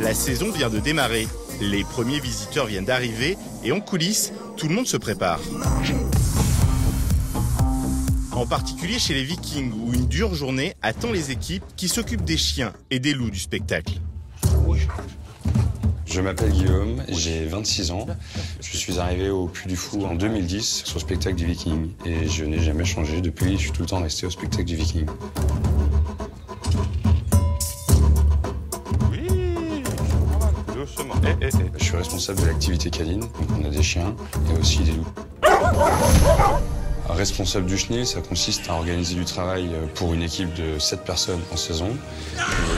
La saison vient de démarrer. Les premiers visiteurs viennent d'arriver et en coulisses, tout le monde se prépare. En particulier chez les Vikings, où une dure journée attend les équipes qui s'occupent des chiens et des loups du spectacle. Je m'appelle Guillaume, j'ai 26 ans. Je suis arrivé au Puy du Fou en 2010 sur le spectacle du Viking. Et je n'ai jamais changé depuis, je suis tout le temps resté au spectacle du Viking. Oui, doucement. Je suis responsable de l'activité canine, donc on a des chiens et aussi des loups. Responsable du chenil, ça consiste à organiser du travail pour une équipe de 7 personnes en saison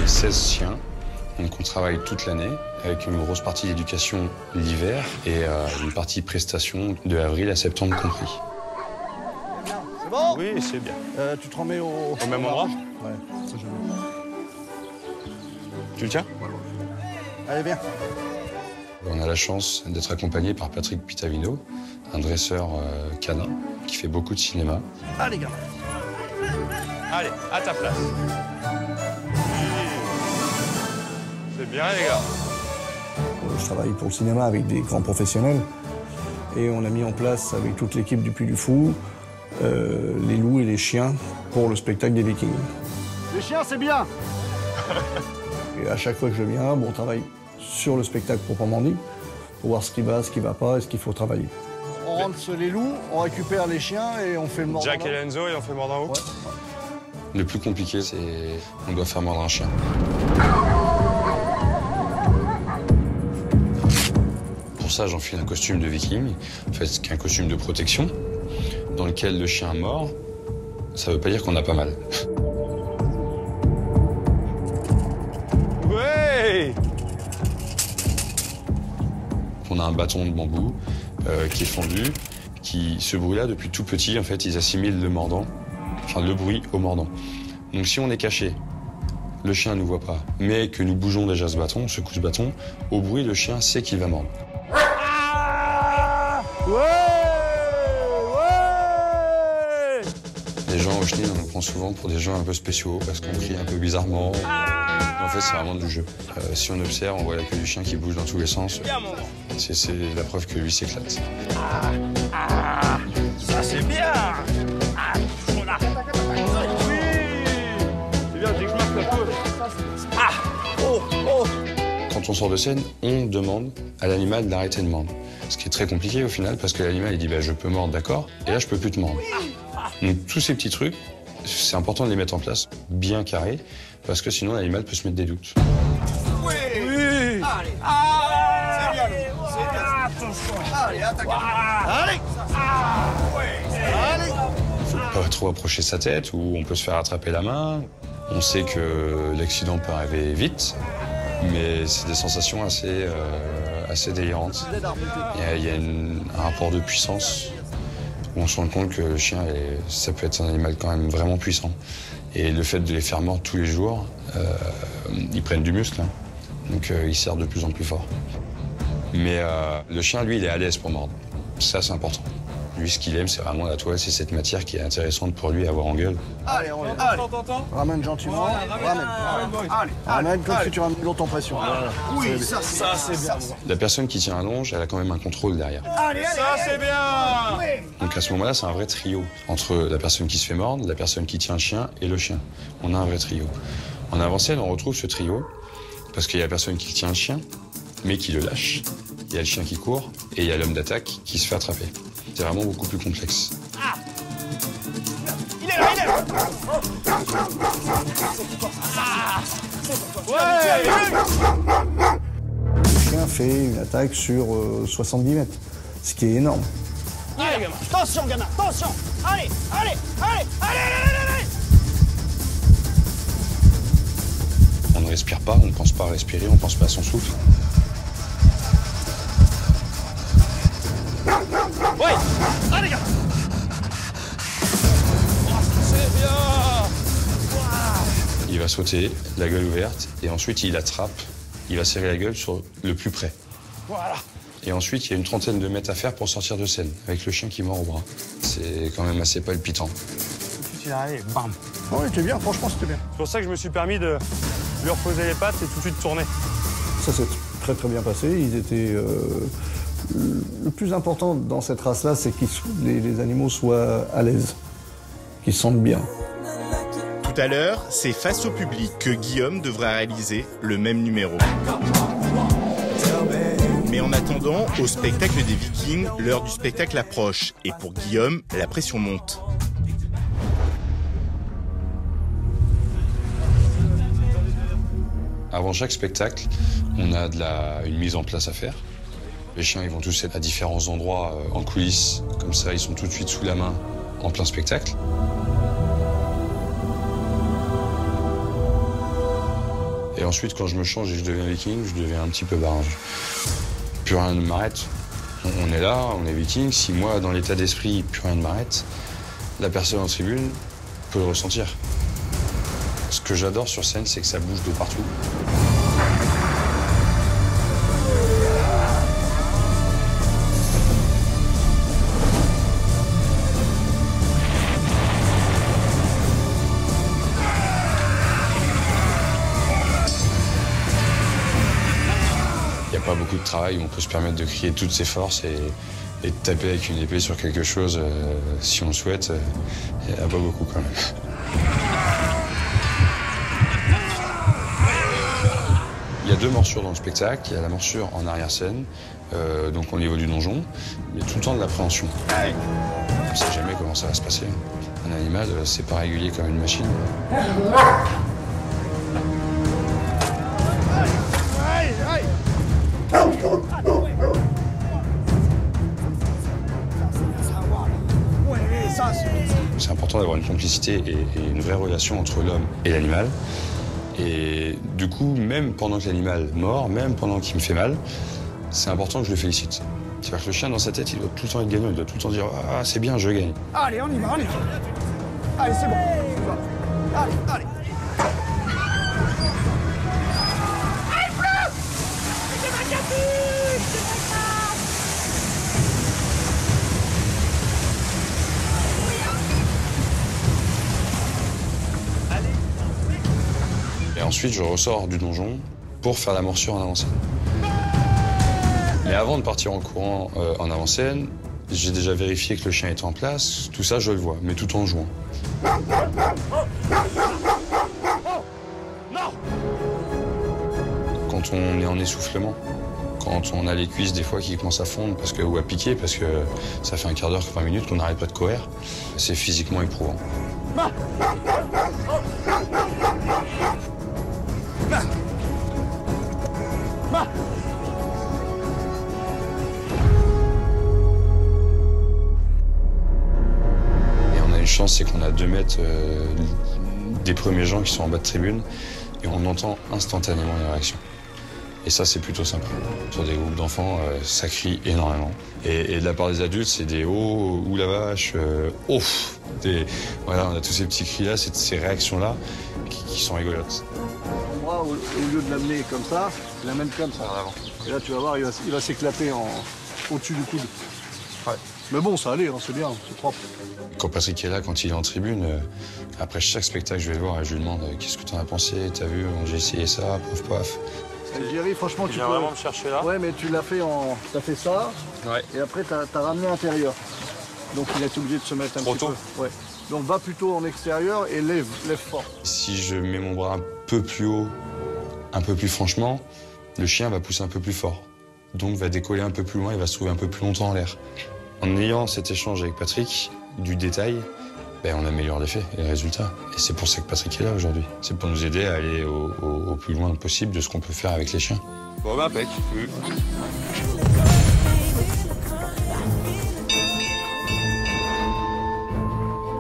et 16 chiens. Donc on travaille toute l'année avec une grosse partie d'éducation l'hiver et une partie prestation de avril à septembre compris. C'est bon? Oui, c'est bien. Tu te remets au même endroit? Ouais, ça je veux. Tu le tiens? Allez, viens. On a la chance d'être accompagné par Patrick Pitavino, un dresseur canin qui fait beaucoup de cinéma. Allez, gars. Allez, à ta place. C'est bien, les gars. Je travaille pour le cinéma avec des grands professionnels et on a mis en place avec toute l'équipe du Puy du Fou les loups et les chiens pour le spectacle des Vikings. Les chiens, c'est bien. Et à chaque fois que je viens, on travaille sur le spectacle proprement dit pour voir ce qui va pas et ce qu'il faut travailler. On rentre sur les loups, on récupère les chiens et on fait le mordant. Jack et Lenzo, ils ont fait mordant où? Ouais. Le plus compliqué, c'est qu'on doit faire mordre un chien. Pour ça, j'enfile un costume de viking, en fait, c'est un costume de protection, dans lequel le chien mord, ça veut pas dire qu'on a pas mal. Ouais! On a un bâton de bambou qui est fendu, ce bruit-là, depuis tout petit, en fait, ils assimilent le mordant, enfin le bruit au mordant. Donc si on est caché, le chien ne nous voit pas, mais que nous bougeons déjà ce bâton, on secoue ce bâton, au bruit, le chien sait qu'il va mordre. Les gens au chenil, on nous prend souvent pour des gens un peu spéciaux, parce qu'on crie un peu bizarrement. En fait, c'est vraiment du jeu. Si on observe, on voit la queue du chien qui bouge dans tous les sens. C'est la preuve que lui s'éclate. Ça, c'est bien! Oui! C'est bien, dès que je marque la pause. Quand on sort de scène, on demande à l'animal d'arrêter de mordre. Ce qui est très compliqué au final, parce que l'animal, il dit bah, je peux mordre, d'accord, et là, je peux plus te mordre. Donc, tous ces petits trucs, c'est important de les mettre en place bien carrés, parce que sinon, l'animal peut se mettre des doutes. Oui! Allez. C'est bien, c'est bien. Attention. Allez, attaque. Allez. Allez. Pas trop approcher sa tête, ou on peut se faire attraper la main. On sait que l'accident peut arriver vite, mais c'est des sensations assez délirantes. Il y a un rapport de puissance où on se rend compte que le chien, ça peut être un animal quand même vraiment puissant. Et le fait de les faire mordre tous les jours, ils prennent du muscle, hein. Donc ils serrent de plus en plus fort. Mais le chien, lui, il est à l'aise pour mordre. Ça, c'est important. Lui, ce qu'il aime, c'est vraiment la toile, c'est cette matière qui est intéressante pour lui à avoir en gueule. Allez, on ramène gentiment. Ramène comme si tu ramènes l'autre en pression. Oui, ça c'est bien. La personne qui tient un longe, elle a quand même un contrôle derrière. Ça, c'est bien! Donc à ce moment-là, c'est un vrai trio entre la personne qui se fait mordre, la personne qui tient le chien et le chien. On a un vrai trio. En avant-scène, on retrouve ce trio parce qu'il y a la personne qui tient le chien, mais qui le lâche. Il y a le chien qui court et il y a l'homme d'attaque qui se fait attraper. C'est vraiment beaucoup plus complexe. Il est là! Ouais! Le chien fait une attaque sur 70 mètres, ce qui est énorme. Allez, gamin! Attention, gamin, attention! Allez! On ne respire pas, on ne pense pas à respirer, on ne pense pas à son souffle. Ouais! Allez, gamin! C'est bien! Il va sauter, la gueule ouverte, et ensuite il attrape, il va serrer la gueule sur le plus près. Voilà! Et ensuite, il y a une trentaine de mètres à faire pour sortir de scène, avec le chien qui mord au bras. C'est quand même assez palpitant. Tout il arrive, bam! Ah oui, c'était bien, franchement, c'était bien. C'est pour ça que je me suis permis de lui reposer les pattes et tout de suite tourner. Ça s'est très très bien passé. Ils étaient... le plus important dans cette race-là, c'est que les animaux soient à l'aise, qu'ils se sentent bien. Tout à l'heure, c'est face au public que Guillaume devra réaliser le même numéro. Mais en attendant, au spectacle des Vikings, l'heure du spectacle approche. Et pour Guillaume, la pression monte. Avant chaque spectacle, on a une mise en place à faire. Les chiens, ils vont tous être à différents endroits en coulisses. Comme ça, ils sont tout de suite sous la main en plein spectacle. Et ensuite, quand je me change et je deviens viking, je deviens un petit peu barrage. Plus rien ne m'arrête. On est là, on est viking. Si moi, dans l'état d'esprit, plus rien ne m'arrête, la personne en tribune peut le ressentir. Ce que j'adore sur scène, c'est que ça bouge de partout. Il n'y a pas beaucoup de travail où on peut se permettre de crier toutes ses forces et de taper avec une épée sur quelque chose, si on le souhaite. Il n'y en a pas beaucoup quand même. Il y a deux morsures dans le spectacle. Il y a la morsure en arrière-scène, donc au niveau du donjon, mais tout le temps de l'appréhension. On ne sait jamais comment ça va se passer. Un animal, c'est pas régulier comme une machine. C'est important d'avoir une complicité et une vraie relation entre l'homme et l'animal. Et du coup, même pendant que l'animal mord, même pendant qu'il me fait mal, c'est important que je le félicite. C'est-à-dire que le chien, dans sa tête, il doit tout le temps être gagnant, il doit tout le temps dire « Ah, c'est bien, je gagne ». Allez, on y va, on y va. Allez, c'est bon. Allez, allez. Et ensuite, je ressors du donjon pour faire la morsure en avant-scène. Mais avant de partir en courant en avant-scène, j'ai déjà vérifié que le chien était en place. Tout ça, je le vois, mais tout en jouant. Quand on est en essoufflement, quand on a les cuisses des fois qui commencent à fondre ou à piquer parce que ça fait un quart d'heure, 20 minutes qu'on n'arrête pas de courir, c'est physiquement éprouvant. Une chance, c'est qu'on a 2 mètres des premiers gens qui sont en bas de tribune et on entend instantanément les réactions. Et ça, c'est plutôt sympa. Sur des groupes d'enfants, ça crie énormément. Et de la part des adultes, c'est des « oh »,« ouh la vache »,« ouf ». Voilà, on a tous ces petits cris-là, ces réactions-là qui sont rigolotes. Moi, au lieu de l'amener comme ça, je l'amène comme ça. Et là, tu vas voir, il va s'éclater au-dessus du coude. Ouais. Mais bon, ça allait, hein, c'est bien, c'est propre. Quand Patrick est là, quand il est en tribune, après chaque spectacle, je vais le voir et je lui demande « Qu'est-ce que t'en as pensé? T'as vu? J'ai essayé ça, paf, paf. » Jerry, franchement, tu peux vraiment me chercher là. Ouais, mais tu l'as fait t'as fait ça, Ouais. Et après, t'as ramené intérieur. Donc, il a été obligé de se mettre un petit peu. Ouais. Donc, va plutôt en extérieur et lève fort. Si je mets mon bras un peu plus haut, un peu plus franchement, le chien va pousser un peu plus fort. Donc, va décoller un peu plus loin et va se trouver un peu plus longtemps en l'air. En ayant cet échange avec Patrick, du détail, on améliore l'effet et les résultats. Et c'est pour ça que Patrick est là aujourd'hui. C'est pour nous aider à aller au plus loin possible de ce qu'on peut faire avec les chiens. Bon, bah, impec.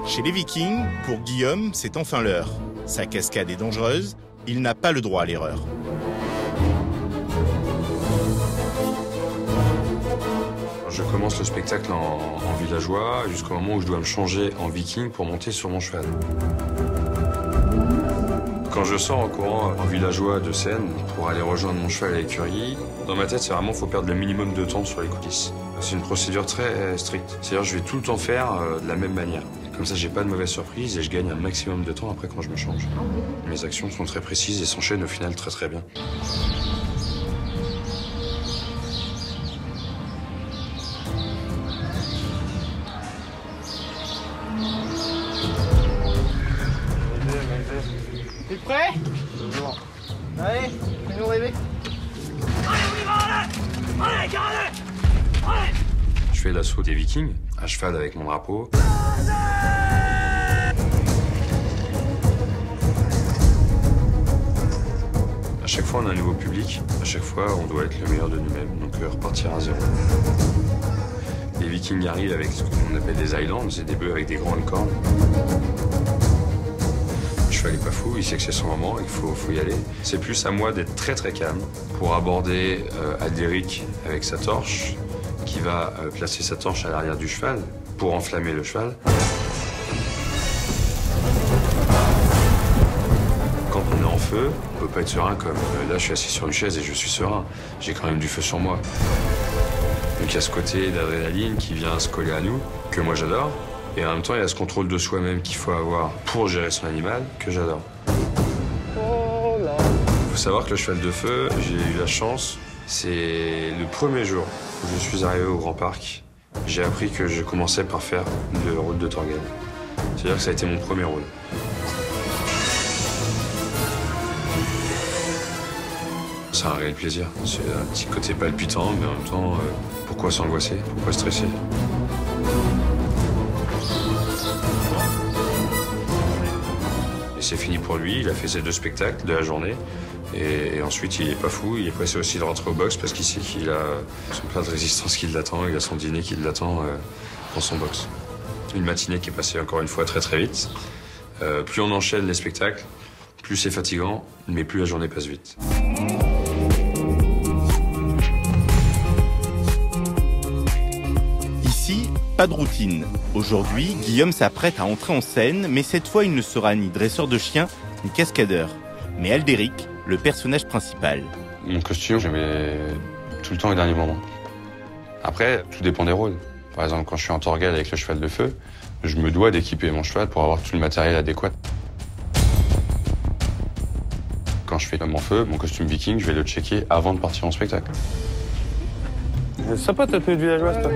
Chez les Vikings, pour Guillaume, c'est enfin l'heure. Sa cascade est dangereuse, il n'a pas le droit à l'erreur. Je commence le spectacle en villageois jusqu'au moment où je dois me changer en viking pour monter sur mon cheval. Quand je sors en courant en villageois de scène pour aller rejoindre mon cheval à l'écurie, dans ma tête, c'est vraiment faut perdre le minimum de temps sur les coulisses. C'est une procédure très stricte. C'est-à-dire je vais tout le temps faire de la même manière. Comme ça, j'ai pas de mauvaise surprise et je gagne un maximum de temps après quand je me change. Mes actions sont très précises et s'enchaînent au final très très bien. fais l'assaut des Vikings, à cheval avec mon drapeau. À chaque fois, on a un nouveau public. À chaque fois, on doit être le meilleur de nous-mêmes, donc repartir à zéro. Les Vikings arrivent avec ce qu'on appelle des Highlands, c'est des bœufs avec des grandes cornes. Le cheval n'est pas fou, il sait que c'est son moment, il faut y aller. C'est plus à moi d'être très très calme pour aborder Aldéric avec sa torche, qui va placer sa torche à l'arrière du cheval pour enflammer le cheval. Quand on est en feu, on peut pas être serein comme là, je suis assis sur une chaise et je suis serein. J'ai quand même du feu sur moi. Donc il y a ce côté d'adrénaline qui vient se coller à nous, que moi j'adore. Et en même temps, il y a ce contrôle de soi-même qu'il faut avoir pour gérer son animal, que j'adore. Il faut savoir que le cheval de feu, j'ai eu la chance, c'est le premier jour où je suis arrivé au Grand Parc, j'ai appris que je commençais par faire le rôle de Torgal. C'est-à-dire que ça a été mon premier rôle. C'est un réel plaisir. C'est un petit côté palpitant, mais en même temps, pourquoi s'angoisser? Pourquoi stresser? Et c'est fini pour lui, il a fait ses 2 spectacles de la journée. Et ensuite, il est pas fou, il est pressé aussi de rentrer au box parce qu'il sait qu'il a son plat de résistance qui l'attend, il a son dîner qui l'attend dans son box. Une matinée qui est passée encore une fois très très vite. Plus on enchaîne les spectacles, plus c'est fatigant, mais plus la journée passe vite. Ici, pas de routine. Aujourd'hui, Guillaume s'apprête à entrer en scène, mais cette fois, il ne sera ni dresseur de chiens, ni cascadeur. Mais Aldéric, le personnage principal. Mon costume, je mets tout le temps au dernier moment. Après, tout dépend des rôles. Par exemple, quand je suis en Torgal avec le cheval de feu, je me dois d'équiper mon cheval pour avoir tout le matériel adéquat. Quand je fais comme en feu, mon costume viking, je vais le checker avant de partir en spectacle. C'est sympa ta tenue de villageoise, toi.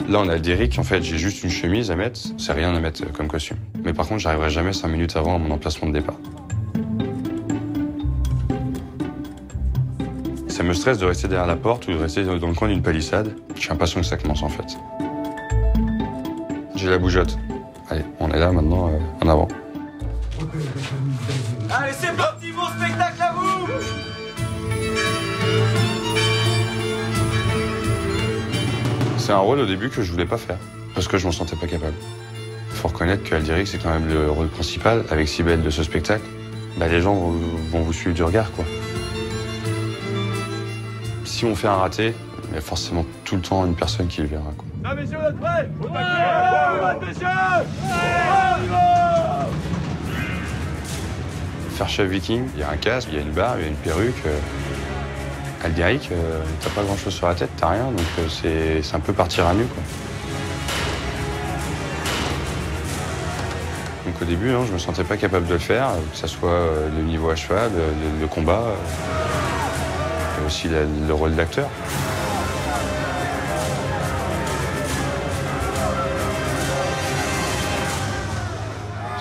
Là, on a Aldéric, en fait, j'ai juste une chemise à mettre, c'est rien à mettre comme costume. Mais par contre, j'arriverai jamais 5 minutes avant mon emplacement de départ. Ça me stresse de rester derrière la porte ou de rester dans le coin d'une palissade. J'ai l'impression que ça commence en fait. J'ai la bougeotte. Allez, on est là maintenant, en avant. Allez, c'est parti, bon spectacle à vous! C'est un rôle au début que je voulais pas faire, parce que je m'en sentais pas capable. Faut reconnaître que Aldéric, c'est quand même le rôle principal, avec Cybèle de ce spectacle. Bah, les gens vont vous suivre du regard, quoi. Si on fait un raté, il y a forcément tout le temps une personne qui le verra, quoi. Ah, messieurs, vous êtes prêts? Ouais, messieurs! Ouais, Faire chef viking, il y a un casque, il y a une barbe, il y a une perruque. Aldéric, t'as pas grand chose sur la tête, t'as rien, donc c'est un peu partir à nu, quoi. Donc au début, je me sentais pas capable de le faire, que ce soit le niveau à cheval, le combat, et aussi le rôle d'acteur.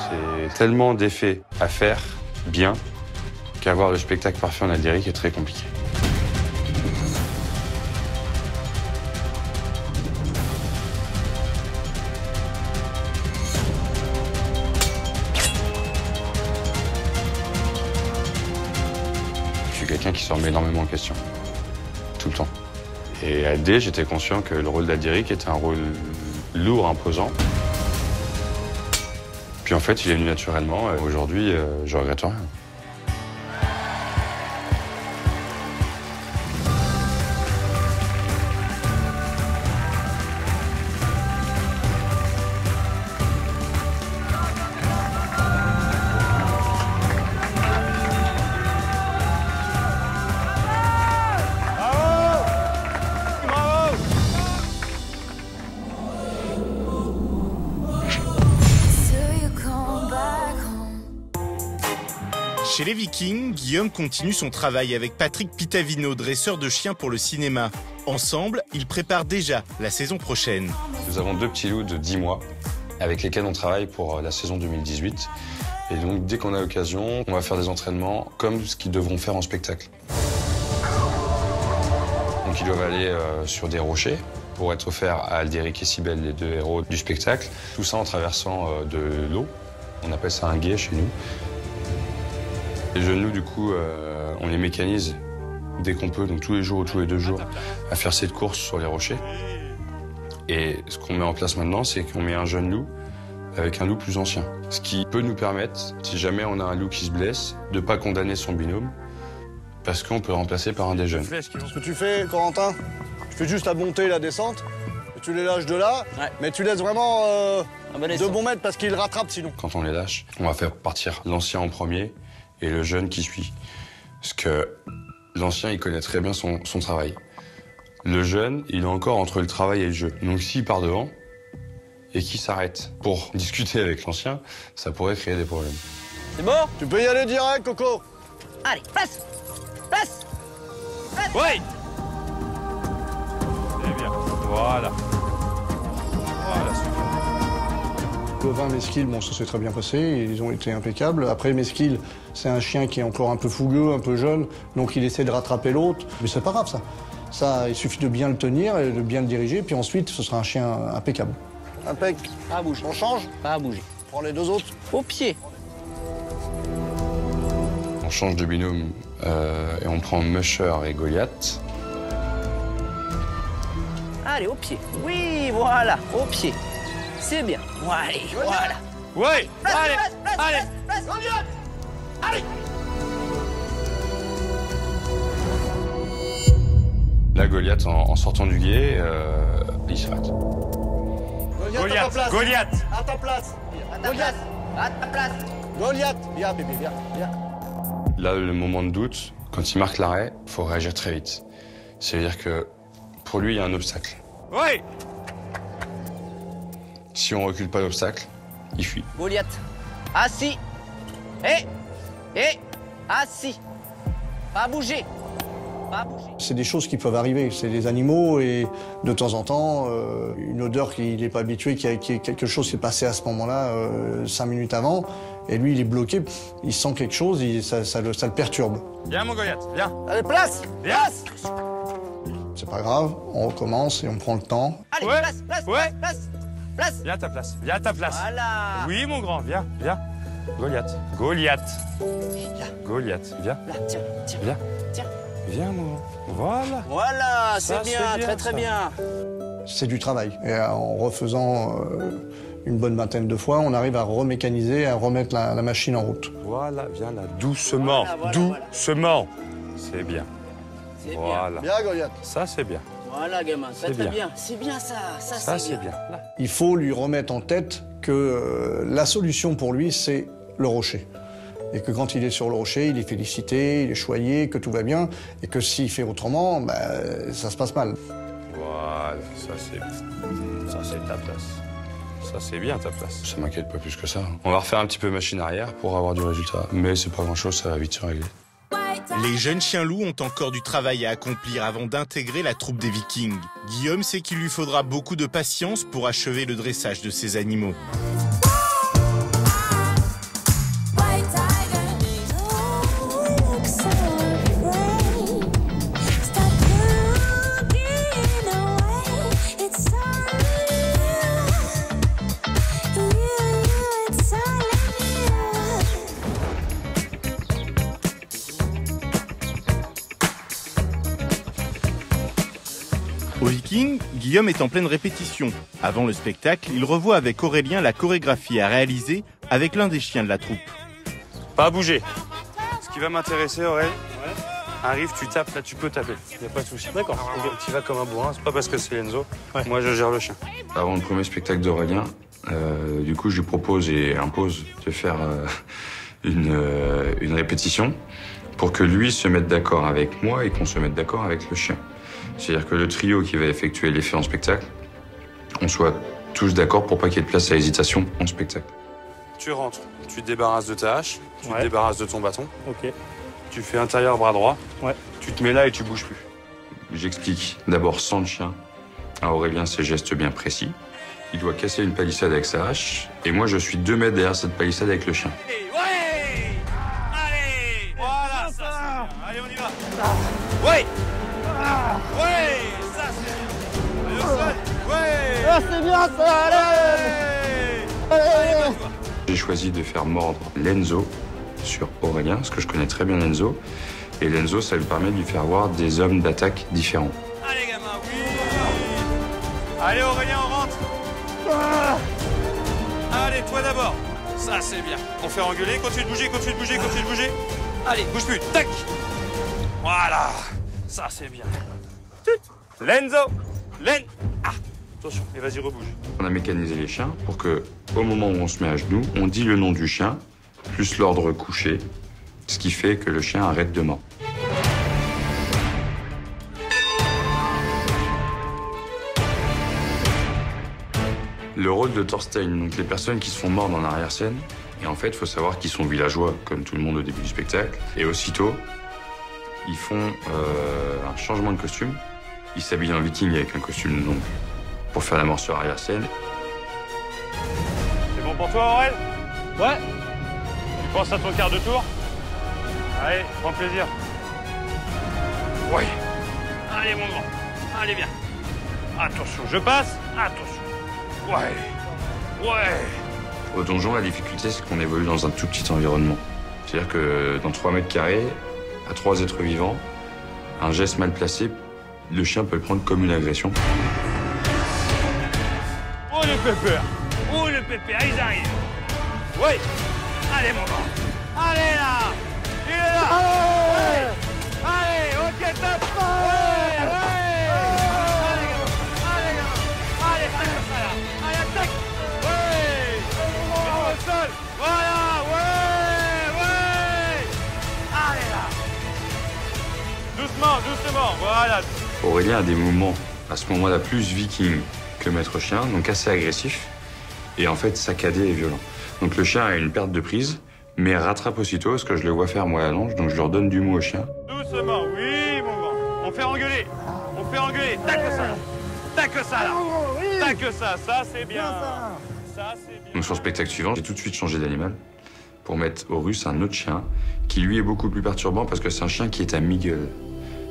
C'est tellement d'effets à faire bien qu'avoir le spectacle parfait en Aldéric est très compliqué. Je suis quelqu'un qui se remet énormément en question, tout le temps. Et à D, j'étais conscient que le rôle d'Aldéric était un rôle lourd, imposant. Puis en fait, il est venu naturellement. Aujourd'hui, je regrette rien. Chez les Vikings, Guillaume continue son travail avec Patrick Pitavino, dresseur de chiens pour le cinéma. Ensemble, ils préparent déjà la saison prochaine. Nous avons 2 petits loups de 10 mois avec lesquels on travaille pour la saison 2018. Et donc, dès qu'on a l'occasion, on va faire des entraînements comme ce qu'ils devront faire en spectacle. Donc, ils doivent aller sur des rochers pour être offert à Aldéric et Cybèle, les 2 héros du spectacle. Tout ça en traversant de l'eau. On appelle ça un gué chez nous. Les jeunes loups, du coup, on les mécanise dès qu'on peut, donc tous les jours ou tous les 2 jours, à faire cette course sur les rochers. Et ce qu'on met en place maintenant, c'est qu'on met un jeune loup avec un loup plus ancien. Ce qui peut nous permettre, si jamais on a un loup qui se blesse, de ne pas condamner son binôme, parce qu'on peut le remplacer par un des jeunes. Ce que tu fais, Corentin, tu fais juste la montée et la descente, et tu les lâches de là, mais tu laisses vraiment 2 bons mètres parce qu'ils rattrapent sinon. Quand on les lâche, on va faire partir l'ancien en premier et le jeune qui suit. Parce que l'ancien, il connaît très bien son travail. Le jeune, il est encore entre le travail et le jeu. Donc s'il part devant et qu'il s'arrête pour discuter avec l'ancien, ça pourrait créer des problèmes. C'est bon? Tu peux y aller direct, Coco. Allez, place! Place! Oui! C'est bien. Voilà. Voilà, super. Gauvin, Mesquil, bon, ça s'est très bien passé, ils ont été impeccables. Après, Mesquil, c'est un chien qui est encore un peu fougueux, un peu jeune, donc il essaie de rattraper l'autre. Mais c'est pas grave, ça. Ça, il suffit de bien le tenir et de bien le diriger, puis ensuite, ce sera un chien impeccable. Impec. Pas à bouger. On change? Pas à bouger. Prends les 2 autres. Au pied. On change de binôme et on prend Musher et Goliath. Allez, au pied. Oui, voilà, au pied. C'est bien. Allez, voilà. Oui! Place, Allez! place, place, Allez! place, place. Allez! Là, Goliath, en sortant du gué, il s'arrête. Goliath! Goliath! À ta place. À ta place. À ta place. Goliath. Viens, bébé, viens, viens. Là, le moment de doute, quand il marque l'arrêt, il faut réagir très vite. C'est-à-dire que pour lui, il y a un obstacle. Oui! Si on recule pas l'obstacle, il fuit. Goliath. Assis. Assis. Pas bouger. Pas bouger. C'est des choses qui peuvent arriver, c'est des animaux et de temps en temps, une odeur qu'il n'est pas habitué, qu'il y a quelque chose qui est passé à ce moment-là, 5 minutes avant, et lui il est bloqué, il sent quelque chose, ça le perturbe. Viens, mon Goliath, viens! Allez, place. Viens! C'est pas grave, on recommence et on prend le temps. Allez, Ouais. place, place, Ouais. place, place. Viens à ta place, viens à ta place. Voilà. Oui, mon grand, viens, viens. Goliath, Goliath. Goliath, viens, Là, tiens, tiens, viens. tiens. Viens, mon grand. Voilà. Voilà, Ça, c'est bien, c'est bien, très très ça. bien. C'est du travail. Et en refaisant une bonne vingtaine de fois, on arrive à remécaniser, à remettre la machine en route. Voilà, viens là, doucement, Voilà, doucement. C'est bien. C'est bien. Voilà. Bien, Goliath. Ça, c'est bien. Voilà, gamin, très C'est très bien. bien. C'est bien ça, Ça, c'est bien. Là. Il faut lui remettre en tête que la solution pour lui, c'est le rocher. Et que quand il est sur le rocher, il est félicité, il est choyé, que tout va bien. Et que s'il fait autrement, ça se passe mal. Voilà, ça, c'est ta place. Ça, c'est bien ta place. Ça m'inquiète pas plus que ça. On va refaire un petit peu machine arrière pour avoir du résultat. Mais c'est pas grand-chose, ça va vite se régler. Les jeunes chiens loups ont encore du travail à accomplir avant d'intégrer la troupe des Vikings. Guillaume sait qu'il lui faudra beaucoup de patience pour achever le dressage de ces animaux. Au Viking, Guillaume est en pleine répétition. Avant le spectacle, il revoit avec Aurélien la chorégraphie à réaliser avec l'un des chiens de la troupe. Pas à bouger. Ce qui va m'intéresser, Aurélien, arrive, tu tapes, là tu peux taper. Y a pas de souci. D'accord. Tu vas comme un bourrin, c'est pas parce que c'est Enzo. Moi je gère le chien. Avant le premier spectacle d'Aurélien, du coup, je lui propose et impose de faire une répétition pour que lui se mette d'accord avec moi et qu'on se mette d'accord avec le chien. C'est-à-dire que le trio qui va effectuer l'effet en spectacle, on soit tous d'accord pour pas qu'il y ait de place à hésitation en spectacle. Tu rentres, tu te débarrasses de ta hache, tu te débarrasses de ton bâton. Ok. Tu fais intérieur bras droit. Ouais. Tu te mets là et tu bouges plus. J'explique d'abord sans le chien à Aurélien ses gestes bien précis. Il doit casser une palissade avec sa hache et moi je suis 2 mètres derrière cette palissade avec le chien. Ouais! Allez! Voilà, ça c'est bien. Allez, on y va. Ouais! Ouais! Ça c'est bien. Allez, au sol. Ah, c'est bien ça, allez. J'ai choisi de faire mordre Lenzo sur Aurélien, parce que je connais très bien Lenzo. Et Lenzo, ça lui permet de lui faire voir des hommes d'attaque différents. Allez, gamin, oui. Allez, Aurélien, on rentre. Allez, toi d'abord. Ça, c'est bien. On fait engueuler. Continue de bouger, continue de bouger, continue de bouger. Allez, bouge plus. Tac. Voilà. Ça, c'est bien. Lenzo. Ah, attention. Et vas-y, rebouge. On a mécanisé les chiens pour que, au moment où on se met à genoux, on dit le nom du chien, plus l'ordre couché, ce qui fait que le chien arrête de mordre. Le rôle de Thorstein, donc les personnes qui se font mordre en arrière-scène, et en fait, il faut savoir qu'ils sont villageois, comme tout le monde au début du spectacle, et aussitôt, ils font un changement de costume. Ils s'habillent en viking avec un costume donc pour faire la morsure arrière-scène. C'est bon pour toi, Aurel? Ouais. Tu penses à ton quart de tour? Allez, prends plaisir. Oui. Allez, mon grand. Allez, bien. Attention, je passe. Attention. Ouais. Au donjon, la difficulté, c'est qu'on évolue dans un tout petit environnement. C'est-à-dire que dans 3 mètres carrés, à 3 êtres vivants, un geste mal placé, le chien peut le prendre comme une agression. Oh, le pépère. Ils arrivent. Oui. Allez, mon grand. Allez, là. Il est là. Allez, ok, top. Allez, tac, ça, là. Allez, attaque. Ouais. Mets-toi au sol. Voilà, ouais. Allez, là. Doucement, voilà. Aurélien a des moments, à ce moment-là, plus viking que maître chien, donc assez agressif, et en fait saccadé et violent. Donc le chien a une perte de prise, mais rattrape aussitôt, ce que je le vois faire moi à la longe, donc je leur donne du mot au chien. Doucement, oui, mon grand. On fait engueuler. Tac que ça, là. Tac que ça, c'est bien. Ça, c'est bien. Donc sur le spectacle suivant, j'ai tout de suite changé d'animal pour mettre Horus un autre chien, qui lui est beaucoup plus perturbant parce que c'est un chien qui est à mi-gueule.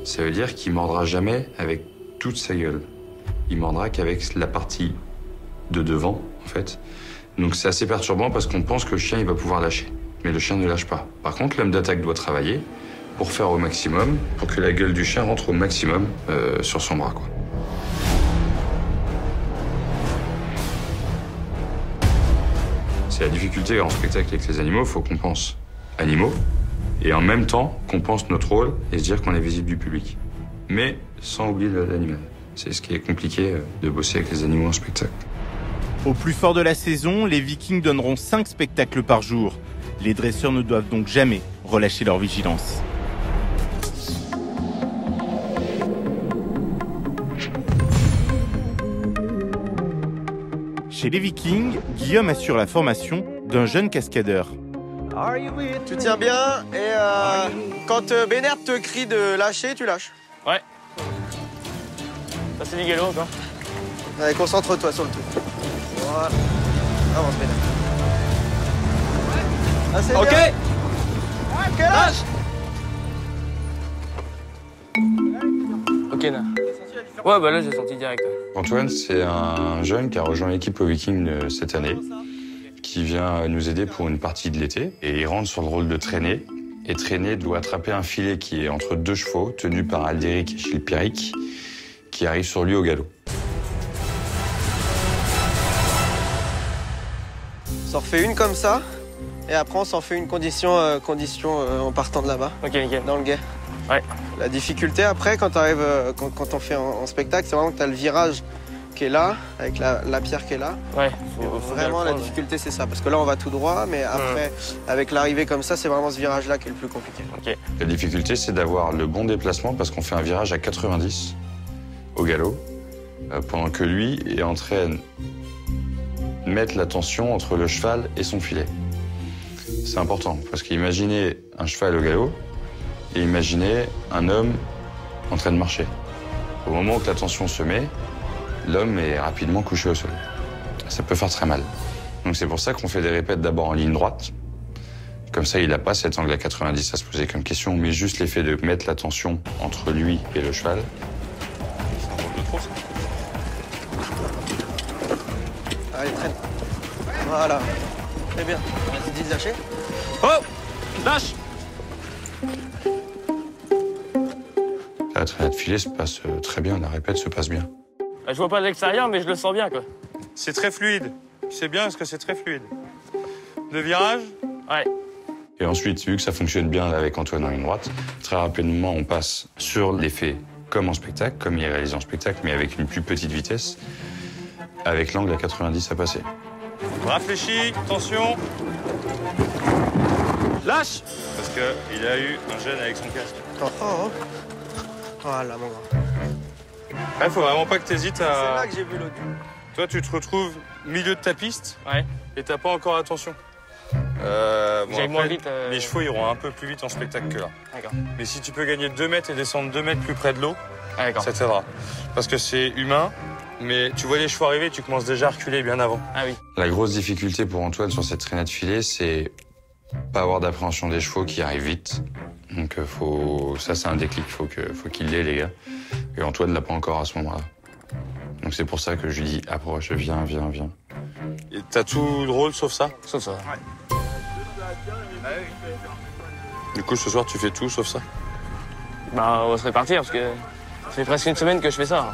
Ça veut dire qu'il mordra jamais avec toute sa gueule. Il mordra qu'avec la partie de devant, en fait. Donc c'est assez perturbant parce qu'on pense que le chien, il va pouvoir lâcher. Mais le chien ne lâche pas. Par contre, l'homme d'attaque doit travailler pour faire au maximum, pour que la gueule du chien rentre au maximum sur son bras, quoi. C'est la difficulté en spectacle avec les animaux, il faut qu'on pense animaux, et en même temps qu'on pense notre rôle et se dire qu'on est visible du public. Mais sans oublier l'animal. C'est ce qui est compliqué de bosser avec les animaux en spectacle. Au plus fort de la saison, les Vikings donneront 5 spectacles par jour. Les dresseurs ne doivent donc jamais relâcher leur vigilance. Chez les Vikings, Guillaume assure la formation d'un jeune cascadeur. Tu tiens bien et quand Bénard te crie de lâcher, tu lâches. Ouais. Ça, c'est du galop encore. Allez, concentre-toi sur le truc. Voilà. Avance, Bénard. Ah, c'est Ok. bien. Ok, lâche. Ok, là. Ouais, bah là, j'ai senti direct. Antoine, c'est un jeune qui a rejoint l'équipe au Viking cette année, qui vient nous aider pour une partie de l'été. Et il rentre sur le rôle de traîner. Et traîner doit attraper un filet qui est entre 2 chevaux, tenu par Aldéric et Chilpéric, qui arrive sur lui au galop. On s'en refait une comme ça, et après on s'en fait une condition en partant de là-bas. Ok, nickel. Dans le guet. Ouais. La difficulté après, quand on fait en spectacle, c'est vraiment que tu as le virage qui est là, avec la pierre qui est là. Ouais. Vraiment, la difficulté, c'est ça. Parce que là, on va tout droit, mais après, avec l'arrivée comme ça, c'est vraiment ce virage-là qui est le plus compliqué. Ok. La difficulté, c'est d'avoir le bon déplacement parce qu'on fait un virage à 90 au galop, pendant que lui est en train de mettre la tension entre le cheval et son filet. C'est important, parce qu'imaginez un cheval au galop et imaginez un homme en train de marcher. Au moment où la tension se met, l'homme est rapidement couché au sol. Ça peut faire très mal. Donc c'est pour ça qu'on fait des répètes d'abord en ligne droite. Comme ça, il n'a pas cet angle à 90 à se poser comme question, mais juste l'effet de mettre la tension entre lui et le cheval. Allez, traîne. Voilà. Très bien. Vas-y, dis de lâcher. Oh! Lâche! La traînée de filet se passe très bien, la répète se passe bien. Je vois pas de l'extérieur, mais je le sens bien, quoi. C'est très fluide. C'est bien parce que c'est très fluide. Le virage? Ouais. Et ensuite, vu que ça fonctionne bien avec Antoine en ligne droite, très rapidement, on passe sur l'effet comme en spectacle, comme il est réalisé en spectacle, mais avec une plus petite vitesse, avec l'angle à 90 à passer. Réfléchis, attention. Lâche! Parce qu'il a eu un gêne avec son casque. Oh. Voilà, mon grand. Il faut vraiment pas que tu hésites à... C'est là que j'ai vu l'autre. Toi, tu te retrouves milieu de ta piste Ouais. et t'as pas encore attention. J'aille moins vite. Les chevaux iront un peu plus vite en spectacle que là. D'accord. Mais si tu peux gagner 2 mètres et descendre 2 mètres plus près de l'eau, Ah, d'accord. ça t'aidera. Parce que c'est humain, mais tu vois les chevaux arriver, tu commences déjà à reculer bien avant. Ah oui. La grosse difficulté pour Antoine sur cette traînée de filet, c'est pas avoir d'appréhension des chevaux qui arrivent vite. Donc ça c'est un déclic, faut qu'il l'ait les gars. Et Antoine l'a pas encore à ce moment-là. Donc c'est pour ça que je lui dis approche, viens. Et t'as tout le rôle sauf ça? Sauf ça. Du coup ce soir tu fais tout sauf ça? Bah, on va se répartir parce que ça fait presque une semaine que je fais ça.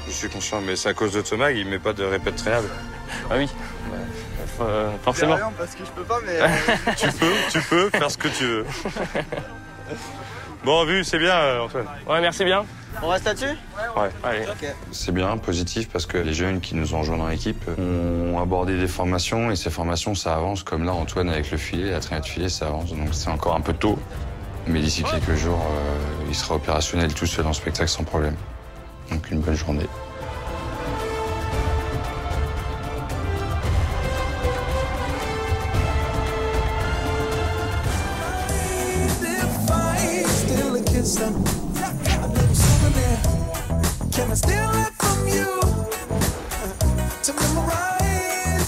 Je suis conscient, mais c'est à cause de Thomas, il met pas de répète traînable. Ah oui. Forcément. Parce que je peux pas, mais... Tu peux faire ce que tu veux. Bon, vu, c'est bien, Antoine. Ouais, merci bien. On reste là-dessus? Ouais. Allez. Ok. C'est bien, positif, parce que les jeunes qui nous ont rejoints dans l'équipe ont abordé des formations, et ces formations, ça avance, comme là, Antoine avec le filet, la traînée de filet, ça avance. Donc c'est encore un peu tôt, mais d'ici quelques jours, il sera opérationnel tout seul en spectacle sans problème. Donc une bonne journée.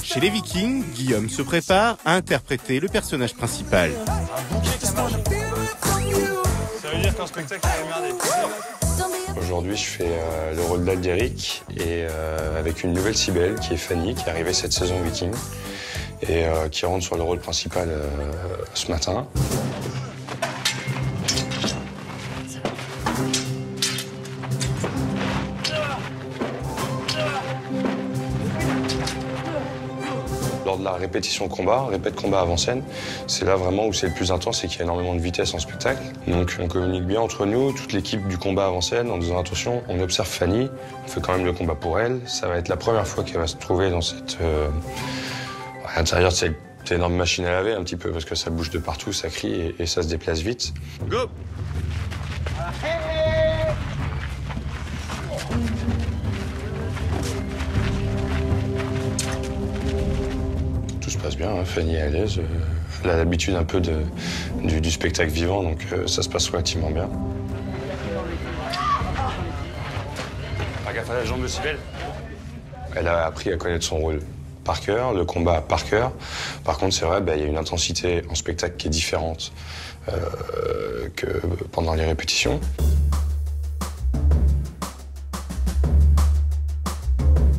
Chez les Vikings, Guillaume se prépare à interpréter le personnage principal. Ça veut dire qu'en spectacle, il va merder. Aujourd'hui, je fais le rôle d'Aldéric et avec une nouvelle Cybèle qui est Fanny, qui est arrivée cette saison Viking et qui rentre sur le rôle principal ce matin. Lors de la répétition combat, répète combat avant-scène, c'est là vraiment où c'est le plus intense et qu'il y a énormément de vitesse en spectacle. Donc on communique bien entre nous, toute l'équipe du combat avant-scène, en disant attention, on observe Fanny, on fait quand même le combat pour elle. Ça va être la première fois qu'elle va se trouver dans cette... à l'intérieur de cette énorme machine à laver un petit peu, parce que ça bouge de partout, ça crie et ça se déplace vite. Go! Tout se passe bien, hein. Fanny est à l'aise. Elle a l'habitude un peu du spectacle vivant, donc ça se passe relativement bien. Pas gaffe à la jambe de Cybèle. Elle a appris à connaître son rôle par cœur, le combat par cœur. Par contre, c'est vrai, il y a une intensité en spectacle qui est différente que pendant les répétitions.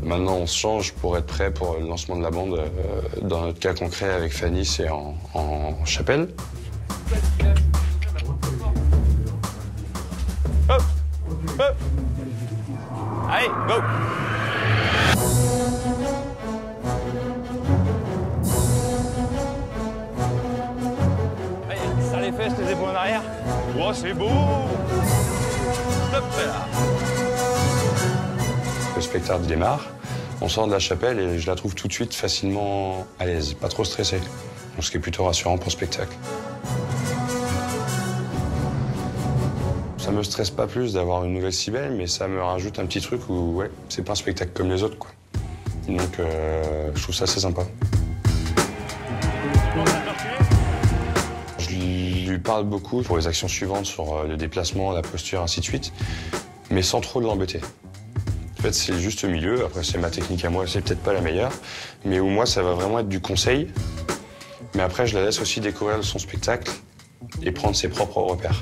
Maintenant, on se change pour être prêt pour le lancement de la bande. Dans notre cas concret avec Fanny, c'est en chapelle. Hop! Hop! Allez, go! Allez, serre les fesses, les épaules en arrière. Oh, c'est beau! Hop là! Le spectacle démarre, on sort de la chapelle et je la trouve tout de suite facilement à l'aise, pas trop stressée. Donc, ce qui est plutôt rassurant pour le spectacle. Ça me stresse pas plus d'avoir une nouvelle Cybèle, mais ça me rajoute un petit truc où, ouais, c'est pas un spectacle comme les autres, quoi. Donc, je trouve ça assez sympa. Je lui parle beaucoup pour les actions suivantes sur le déplacement, la posture, ainsi de suite, mais sans trop l'embêter. En fait, c'est le juste milieu. Après, c'est ma technique à moi, c'est peut-être pas la meilleure, mais où moi, ça va vraiment être du conseil. Mais après, je la laisse aussi découvrir son spectacle et prendre ses propres repères.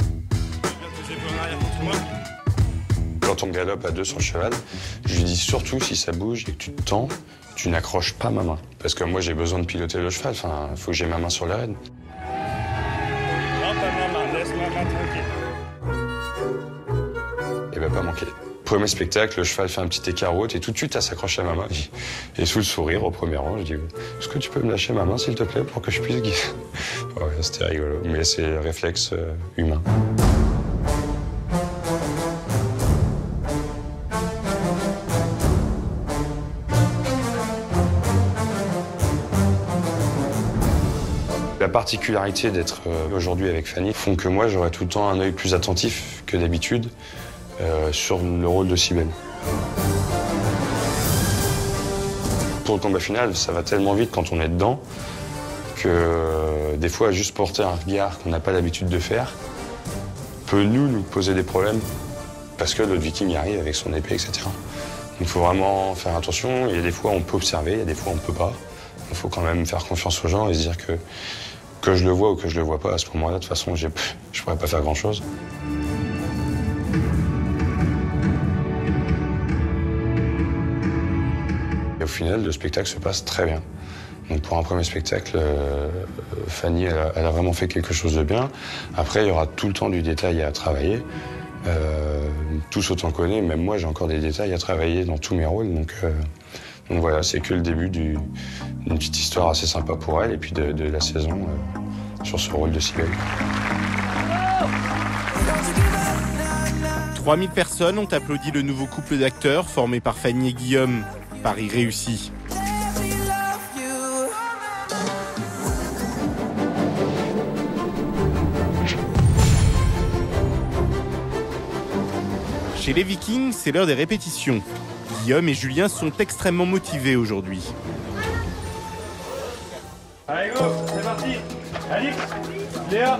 Quand on galope à deux sur le cheval, je lui dis surtout si ça bouge et que tu te tends, tu n'accroches pas ma main. Parce que moi j'ai besoin de piloter le cheval, enfin, il faut que j'ai ma main sur les rênes. Non, pas ma main, laisse ma main tranquille. Et va pas manquer. Premier spectacle, le cheval fait un petit écart haute et tout de suite elle s'accroche à ma main. Et sous le sourire au premier rang, je dis est-ce que tu peux me lâcher ma main s'il te plaît pour que je puisse guider. Ouais, c'était rigolo, mais c'est le réflexe humain. La particularité d'être aujourd'hui avec Fanny font que moi j'aurai tout le temps un œil plus attentif que d'habitude sur le rôle de Cybèle. Pour le combat final, ça va tellement vite quand on est dedans que des fois juste porter un regard qu'on n'a pas l'habitude de faire peut nous poser des problèmes parce que l'autre viking y arrive avec son épée, etc. Donc il faut vraiment faire attention. Il y a des fois on peut observer, il y a des fois on ne peut pas. Il faut quand même faire confiance aux gens et se dire que je le vois ou que je le vois pas, à ce moment-là, de toute façon, je pourrais pas faire grand-chose. Et au final, le spectacle se passe très bien. Donc pour un premier spectacle, Fanny, elle a vraiment fait quelque chose de bien. Après, il y aura tout le temps du détail à travailler. Tous autant qu'on est, même moi, j'ai encore des détails à travailler dans tous mes rôles. Donc voilà, c'est que le début d'une petite histoire assez sympa pour elle et puis de la saison sur ce rôle de Cybèle. 3000 personnes ont applaudi le nouveau couple d'acteurs formé par Fanny et Guillaume. Pari réussi. Chez les Vikings, c'est l'heure des répétitions. Guillaume et Julien sont extrêmement motivés aujourd'hui. Allez, go, c'est parti. Alix, Léa.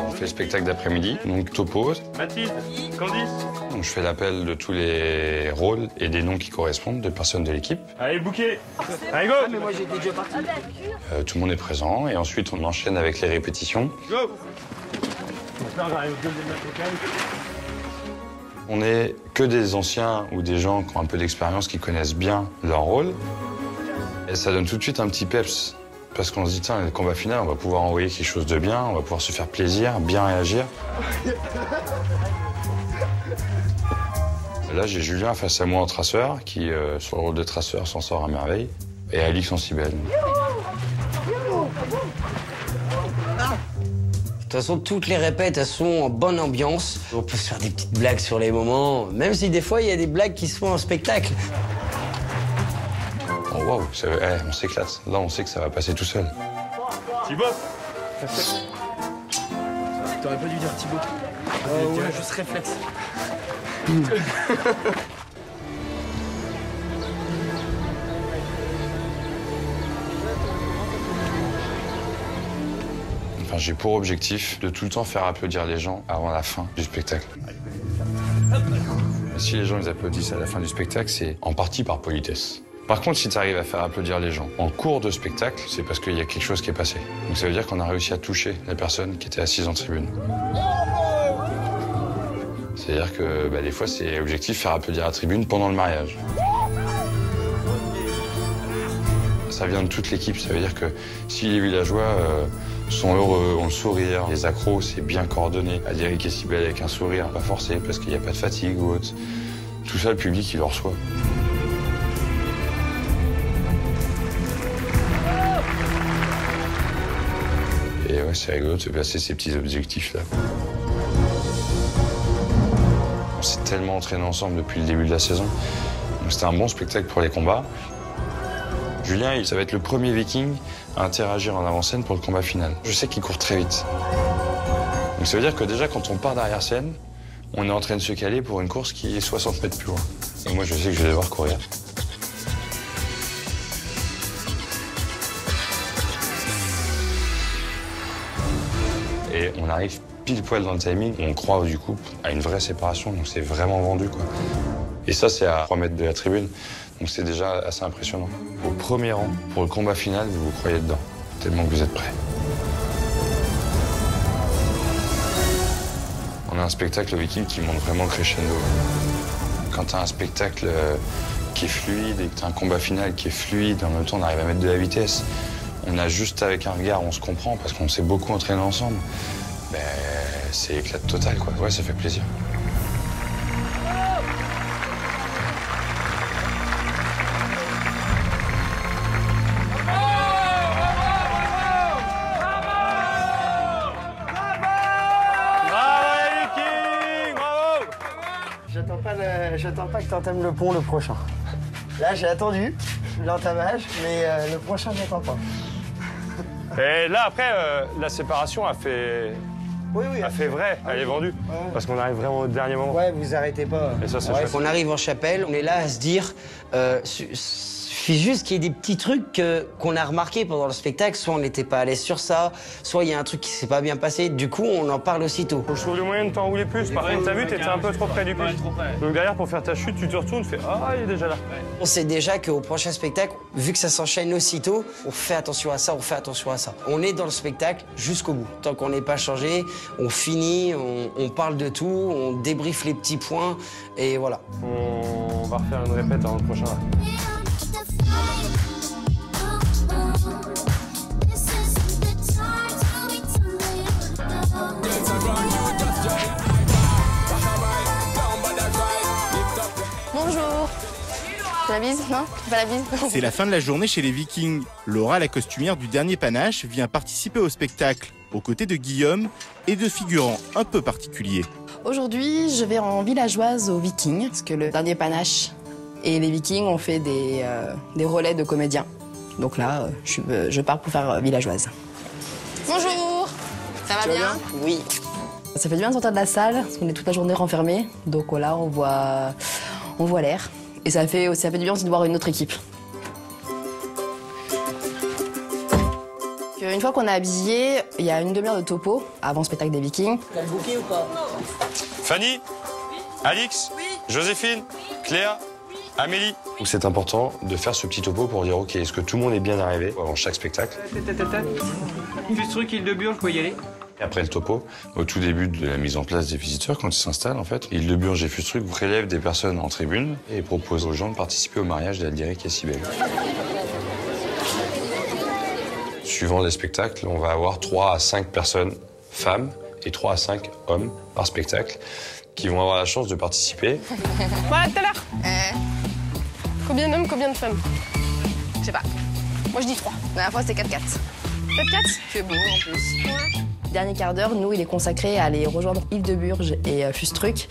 On fait le spectacle d'après-midi, donc topo. Mathilde, Candice. Donc je fais l'appel de tous les rôles et des noms qui correspondent de personnes de l'équipe. Allez, le bouquet. Allez, go. Mais moi j'étais déjà parti. Tout le monde est présent et ensuite on enchaîne avec les répétitions. Go. On n'est que des anciens ou des gens qui ont un peu d'expérience, qui connaissent bien leur rôle. Et ça donne tout de suite un petit peps. Parce qu'on se dit, tiens, le combat final, on va pouvoir envoyer quelque chose de bien, on va pouvoir se faire plaisir, bien réagir. Là, j'ai Julien face à moi en traceur, qui, sur le rôle de traceur, s'en sort à merveille. Et Alix en Cybèle. De toute façon, toutes les répètes, elles sont en bonne ambiance. On peut se faire des petites blagues sur les moments, même si des fois, il y a des blagues qui se font en spectacle. Oh, waouh, on s'éclate. Là, on sait que ça va passer tout seul. Thibaut. T'aurais pas dû dire Thibaut. Oh, ouais, juste réflexe. Enfin, j'ai pour objectif de tout le temps faire applaudir les gens avant la fin du spectacle. Si les gens ils applaudissent à la fin du spectacle, c'est en partie par politesse. Par contre, si tu arrives à faire applaudir les gens en cours de spectacle, c'est parce qu'il y a quelque chose qui est passé. Donc ça veut dire qu'on a réussi à toucher les personnes qui étaient assises en tribune. C'est-à-dire que des fois, c'est objectif faire applaudir la tribune pendant le mariage. Ça vient de toute l'équipe, ça veut dire que si les villageois sont heureux, ont le sourire, les accros, c'est bien coordonné. Alix et Cybèle avec un sourire, pas forcé, parce qu'il n'y a pas de fatigue ou autre. Tout ça, le public, il le reçoit. Et ouais, c'est rigolo de se placer ces petits objectifs-là. On s'est tellement entraînés ensemble depuis le début de la saison. C'était un bon spectacle pour les combats. Julien, ça va être le premier Viking à interagir en avant-scène pour le combat final. Je sais qu'il court très vite. Donc ça veut dire que déjà, quand on part d'arrière-scène, on est en train de se caler pour une course qui est 60 mètres plus loin. Et moi, je sais que je vais devoir courir. Et on arrive pile poil dans le timing. On croit du coup à une vraie séparation, donc c'est vraiment vendu, quoi. Et ça, c'est à 3 mètres de la tribune, donc c'est déjà assez impressionnant. Au premier rang, pour le combat final, vous vous croyez dedans, tellement que vous êtes prêts. On a un spectacle Viking qui monte vraiment crescendo. Quand tu as un spectacle qui est fluide et que tu as un combat final qui est fluide, en même temps on arrive à mettre de la vitesse, on a juste avec un regard, on se comprend parce qu'on s'est beaucoup entraîné ensemble, ben, c'est éclat total, quoi. Ouais, ça fait plaisir. J'attends pas que t'entames le pont le prochain. Là, j'ai attendu l'entamage, mais le prochain, j'attends pas. Et là, après, la séparation a fait... Oui, a fait vrai, elle est vendue. Ouais. Parce qu'on arrive vraiment au dernier moment. Ouais, vous arrêtez pas. Et ça, c'est chouette. On arrive en chapelle, on est là à se dire... suffit juste qu'il y ait des petits trucs qu'on a remarqués pendant le spectacle. Soit on n'était pas à l'aise sur ça, soit il y a un truc qui s'est pas bien passé. Du coup, on en parle aussitôt. Je trouve le moyen de t'enrouler plus. Par contre, t'as vu, t'étais un peu trop près du pitch. Donc derrière, pour faire ta chute, tu te retournes, tu fais « Ah, il est déjà là ». On sait déjà qu'au prochain spectacle, vu que ça s'enchaîne aussitôt, on fait attention à ça, on fait attention à ça. On est dans le spectacle jusqu'au bout. Tant qu'on n'est pas changé, on finit, on parle de tout, on débriefe les petits points, et voilà. On va refaire une répète avant le prochain. Bonjour. La bise? Non? Pas la bise? C'est la fin de la journée chez les Vikings. Laura, la costumière du dernier panache, vient participer au spectacle, aux côtés de Guillaume et de figurants un peu particuliers. Aujourd'hui, je vais en villageoise aux Vikings, parce que le dernier panache et les Vikings ont fait des relais de comédiens. Donc là, je pars pour faire villageoise. Bonjour. Ça va bien? Oui. Ça fait du bien de sortir de la salle, parce qu'on est toute la journée renfermés. Donc là, on voit l'air. Et ça fait du bien aussi de voir une autre équipe. Une fois qu'on est habillé, il y a une demi-heure de topo avant le spectacle des Vikings. T'as le bouquet ou pas? Fanny? Oui. Alix? Oui. Joséphine? Oui. Claire? Oui. Amélie? C'est important de faire ce petit topo pour dire ok, est-ce que tout le monde est bien arrivé avant chaque spectacle? Fustruk, Île-de-Burge, faut y aller. Et après le topo, au tout début de la mise en place des visiteurs, quand ils s'installent en fait, Île-de-Burge et Fustruk prélèvent des personnes en tribune et proposent aux gens de participer au mariage d'Aldéric et Cybèle. Suivant les spectacles, on va avoir 3 à 5 personnes, femmes, et 3 à 5 hommes par spectacle, qui vont avoir la chance de participer. Voilà, tout à l'heure. Combien d'hommes, combien de femmes? Je sais pas. Moi, je dis 3. La dernière fois, c'était 4-4. 4-4? C'est beau, en plus. Ouais. Dernier quart d'heure, nous, il est consacré à aller rejoindre Île-de-Burge et Fustruk,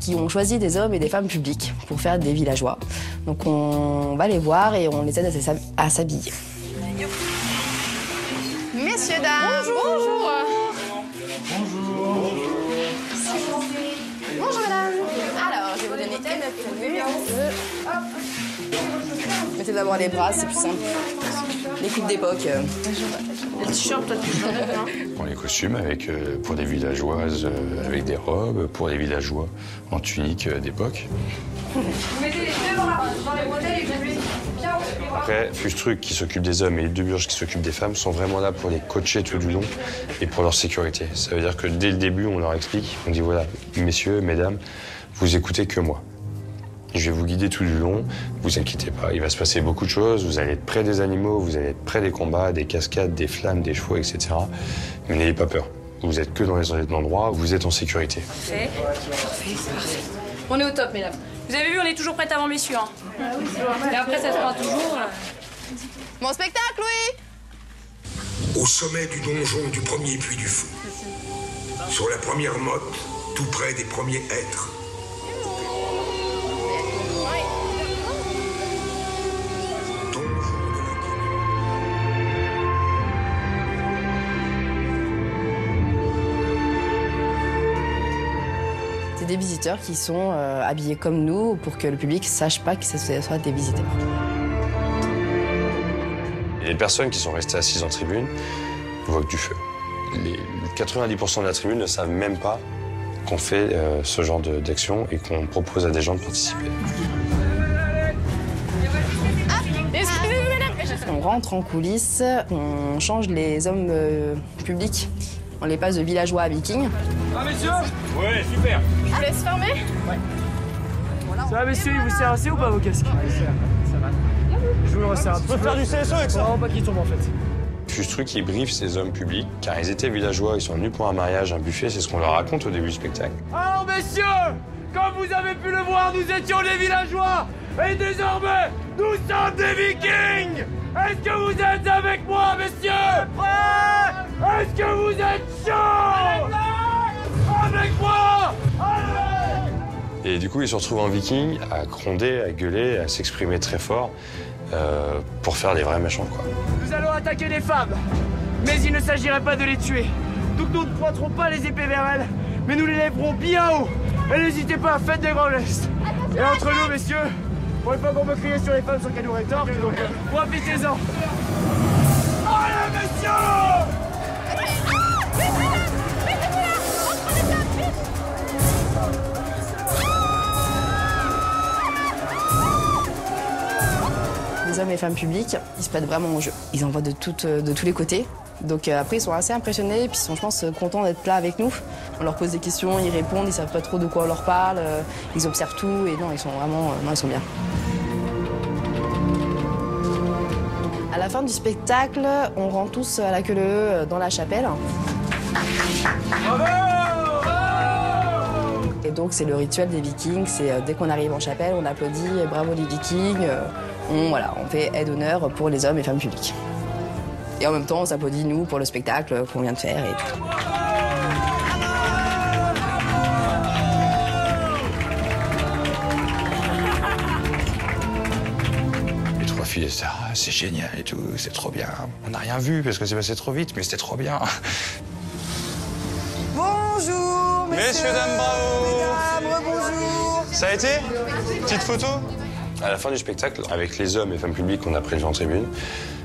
qui ont choisi des hommes et des femmes publics pour faire des villageois. Donc, on va les voir et on les aide à s'habiller. Messieurs, dames. Bonjour. Bonjour. Bonjour, madame. Alors, je vais vous donner une tenue. Mettez d'abord les bras, c'est plus simple. Les coupes d'époque. Les t-shirts, toi, tu veux. Pour les costumes, pour des villageoises avec des robes, pour les villageois en tunique d'époque. Vous mettez les deux dans les bretelles et vous mettez bien haut. Après, Fustruk qui s'occupe des hommes et Île-de-Burge qui s'occupe des femmes sont vraiment là pour les coacher tout du long et pour leur sécurité. Ça veut dire que dès le début, on leur explique, on dit voilà, messieurs, mesdames, vous écoutez que moi. Je vais vous guider tout du long, vous inquiétez pas, il va se passer beaucoup de choses, vous allez être près des animaux, vous allez être près des combats, des cascades, des flammes, des chevaux, etc. Mais n'ayez pas peur, vous êtes que dans les endroits où vous êtes en sécurité. Parfait, c'est parfait. On est au top, mesdames. Vous avez vu, on est toujours prêtes avant messieurs. Hein. Et après, ça se fera toujours. Bon spectacle, oui. Au sommet du donjon du premier puits du feu, sur la première motte, tout près des premiers êtres. C'est des visiteurs qui sont habillés comme nous pour que le public sache pas que ce soit des visiteurs. Les personnes qui sont restées assises en tribune voient que du feu. Les 90% de la tribune ne savent même pas qu'on fait ce genre d'action et qu'on propose à des gens de participer. On rentre en coulisses, on change les hommes publics. On les passe de villageois à vikings. Ah, messieurs? Ouais, super. Je vous laisse fermer? Ouais. Ça va, messieurs, il vous sert assez ou pas vos casques? Ça va. Je vous le resserre un petit peu. On peut faire du CSE avec ça. Vraiment pas qu'il tombe en fait. Juste truc qui briefe ces hommes publics, car ils étaient villageois, ils sont venus pour un mariage, un buffet, c'est ce qu'on leur raconte au début du spectacle. Alors messieurs, comme vous avez pu le voir, nous étions des villageois et désormais, nous sommes des vikings. Est-ce que vous êtes avec moi, messieurs? Ouais. Est-ce que vous êtes chauds? Avec moi. Et du coup, ils se retrouvent en viking à gronder, à gueuler, à s'exprimer très fort pour faire des vrais méchants, quoi. Nous allons attaquer les femmes, mais il ne s'agirait pas de les tuer. Donc nous ne pointerons pas les épées vers elles, mais nous les lèverons bien haut. Et n'hésitez pas, faites des grands gestes. Et entre nous, messieurs, pour une fois qu'on peut crier sur les femmes sans qu'elles nous rétorquent, donc profitez-en. Allez, messieurs! Les hommes et femmes publics, ils se prêtent vraiment au jeu. Ils en voient de tous les côtés. Donc après, ils sont assez impressionnés et puis ils sont, je pense, contents d'être là avec nous. On leur pose des questions, ils répondent, ils savent pas trop de quoi on leur parle, ils observent tout et non, ils sont vraiment, non, ils sont bien. À la fin du spectacle, on rentre tous à la queue leu dans la chapelle. Et donc c'est le rituel des Vikings, c'est dès qu'on arrive en chapelle, on applaudit, bravo les Vikings. On fait aide d'honneur pour les hommes et femmes publics. Et en même temps, on s'applaudit, nous, pour le spectacle qu'on vient de faire et tout. Les trois filles, c'est génial et tout, c'est trop bien. On n'a rien vu parce que c'est passé trop vite, mais c'était trop bien. Bonjour, messieurs, dames, bravo. Mesdames, rebonjour. Ça a été? Petite photo? À la fin du spectacle, avec les hommes et femmes publics qu'on a prélevés en tribune,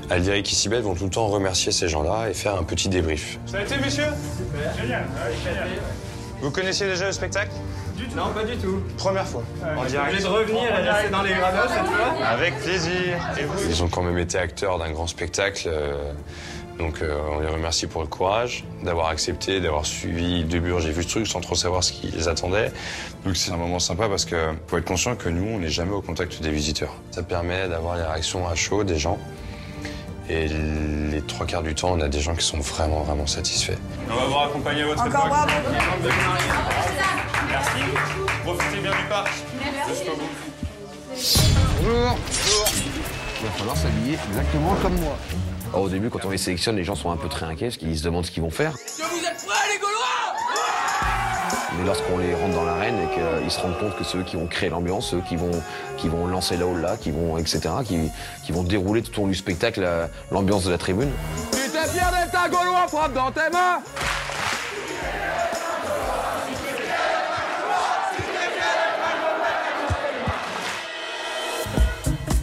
Aldéric et Cybèle vont tout le temps remercier ces gens-là et faire un petit débrief. Ça a été, messieurs? Super. Génial. Vous connaissiez déjà le spectacle? Du tout. Non, pas du tout. Première fois. En direct. Obligé de revenir et rester dans les grados cette fois? Avec plaisir. Et vous? Ils ont quand même été acteurs d'un grand spectacle. Donc on les remercie pour le courage, d'avoir accepté, d'avoir suivi le début. J'ai vu ce truc sans trop savoir ce qui les attendait. Donc c'est un moment sympa parce que faut être conscient que nous, on n'est jamais au contact des visiteurs. Ça permet d'avoir les réactions à chaud des gens. Et les trois quarts du temps, on a des gens qui sont vraiment, vraiment satisfaits. On va vous raccompagner à votre époque. Encore bravo. Merci. Profitez bien du parc. Jusqu'au bout. Bonjour. Il va falloir s'habiller exactement comme moi. Alors, au début, quand on les sélectionne, les gens sont un peu très inquiets parce qu'ils se demandent ce qu'ils vont faire. Est-ce que vous êtes prêts, les Gaulois? Mais lorsqu'on les rentre dans l'arène et qu'ils se rendent compte que ceux qui vont créer l'ambiance, ceux qui vont lancer la haut-là, qui vont, etc., qui vont dérouler tout au long du spectacle l'ambiance de la tribune. Tu t'es fier d'être un Gaulois, frappe dans tes mains?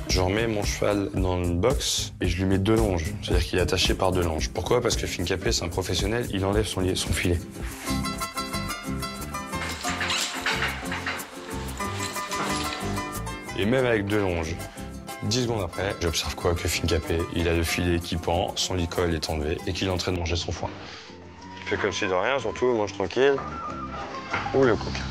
Je remets mon cheval dans le box et je lui mets 2 longes. C'est-à-dire qu'il est attaché par 2 longes. Pourquoi? Parce que Fincapé, c'est un professionnel, il enlève son filet. Et même avec 2 longes, 10 secondes après, j'observe quoi? Que Fincapé, il a le filet qui pend, son licol est enlevé et qu'il est en train de manger son foin. Il fait comme si de rien, surtout, mange tranquille. Ouh, le coquin.